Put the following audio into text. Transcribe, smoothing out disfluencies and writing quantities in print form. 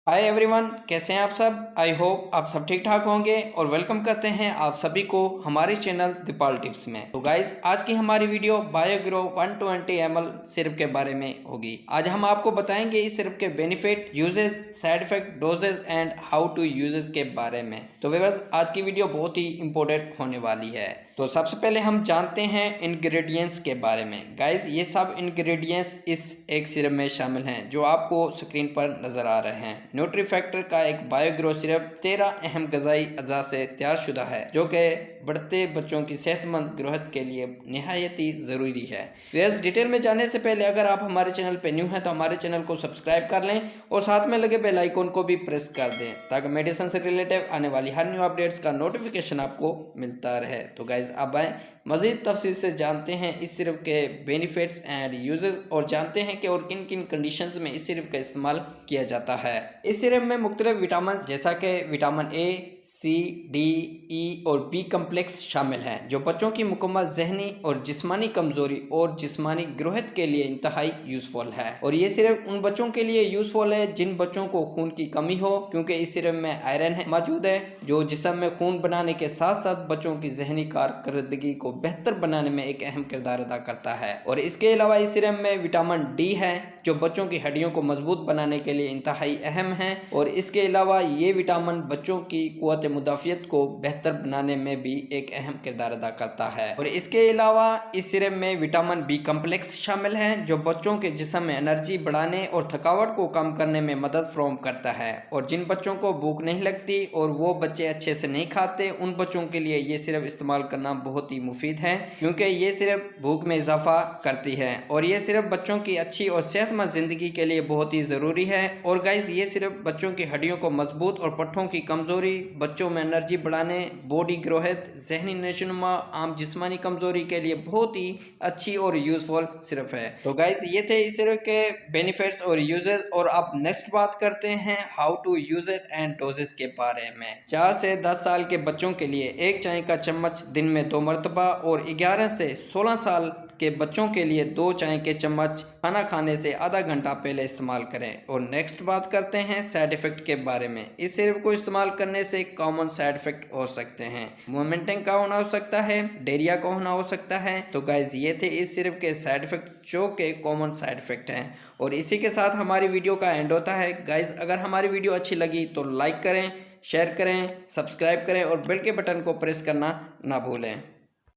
Hi everyone, कैसे हैं आप सब। आई होप आप सब ठीक ठाक होंगे और वेलकम करते हैं आप सभी को हमारे चैनल दीपाल टिप्स में। तो गाइज, आज की हमारी वीडियो बायोग्रो 120 ml सिरप के बारे में होगी। आज हम आपको बताएंगे इस सिरप के benefit, uses, side effect, doses and how to uses के बारे में। तो व्यूअर्स, आज की वीडियो बहुत ही इंपॉर्टेंट होने वाली है। तो सबसे पहले हम जानते हैं इंग्रेडिएंट्स के बारे में। गाइज, ये सब इंग्रेडिएंट्स इस एक सिरप में शामिल हैं जो आपको स्क्रीन पर नजर आ रहे हैं। न्यूट्रीफैक्टर का एक बायोग्रो सिरप 13 अहम ग़िज़ाई अज़ा से तैयार शुदा है जो कि बढ़ते बच्चों की सेहतमंद ग्रोथ के लिए निहायत ही ज़रूरी है। व्यूअर्स, डिटेल में जाने से पहले अगर आप हमारे चैनल पर न्यू हैं तो हमारे चैनल को सब्सक्राइब कर लें और साथ में लगे बेल आइकन को भी प्रेस कर दें ताकि मेडिसिन से रिलेटेड आने वाली हर न्यू अपडेट्स का नोटिफिकेशन आपको मिलता रहे। तो गाइज, अब आए मज़ीद तफसील से जानते हैं इस सिरप के बेनिफिट्स एंड यूजेस और जानते हैं कि और किन किन कंडीशंस में इस सिरप का इस्तेमाल किया जाता है। इस सिरप में मुख्तलिफ विटामिन जैसा कि विटामिन ए, सी, डी, ई और बी कम्प्लेक्स शामिल हैं जो बच्चों की मुकम्मल जहनी और जिस्मानी कमजोरी और जिस्मानी ग्रोथ के लिए इंतहाई यूजफुल है। और ये सिरप उन बच्चों के लिए यूजफुल है जिन बच्चों को खून की कमी हो, क्योंकि इस सिरप में आयरन मौजूद है जो जिस्म में खून बनाने के साथ साथ बच्चों की जहनी कारकर्दगी को बेहतर बनाने में एक अहम किरदार अदा करता है। और इसके अलावा इस सिरप में विटामिन डी है जो बच्चों की हड्डियों को मजबूत बनाने के लिए इंतहाई अहम है। और इसके अलावा ये विटामिन बच्चों की कुव्वत मुदाफियत को बेहतर बनाने में भी एक अहम किरदार अदा करता है। और इसके अलावा इस सिरप में विटामिन बी कम्प्लेक्स शामिल है जो बच्चों के जिस्म में एनर्जी बढ़ाने और थकावट को कम करने में मदद फ्राहम करता है। और जिन बच्चों को भूख नहीं लगती और वो बच्चे अच्छे से नहीं खाते, उन बच्चों के लिए ये सिरप इस्तेमाल करना बहुत ही मुफीद है क्योंकि ये सिरप भूख में इजाफा करती है। और ये सिरप बच्चों की अच्छी और सेहतमंद जिंदगी के लिए बहुत ही ज़रूरी है। और गाइज, ये सिरप बच्चों की हड्डियों को मजबूत और पट्ठों की कमज़ोरी, बच्चों में एनर्जी बढ़ाने, बॉडी ग्रोथ, जहनी नशोनुमा, आम जिस्मानी कमज़ोरी के लिए बहुत ही अच्छी और यूजफुल सिरप है। तो गाइज, ये थे इस सिरप के बेनिफिट्स और यूजेस। और अब नेक्स्ट बात करते हैं how to use it and doses के बारे में। 4 से 10 साल के बच्चों के लिए एक चाय का चम्मच दिन में 2 मरतबा और 11 से 16 साल के बच्चों के लिए 2 चाय के चम्मच खाना खाने से आधा घंटा पहले इस्तेमाल करें। और नेक्स्ट बात करते हैं साइड इफेक्ट के बारे में। इस सिरप को इस्तेमाल करने से कॉमन साइड इफेक्ट हो सकते हैं। मोमेंटिंग का होना हो सकता है, डायरिया का होना हो सकता है। तो गाइज, ये थे इस सिरप के साइड इफेक्ट जो के कॉमन साइड इफेक्ट हैं। और इसी के साथ हमारी वीडियो का एंड होता है। गाइज, अगर हमारी वीडियो अच्छी लगी तो लाइक करें, शेयर करें, सब्सक्राइब करें और बेल के बटन को प्रेस करना ना भूलें।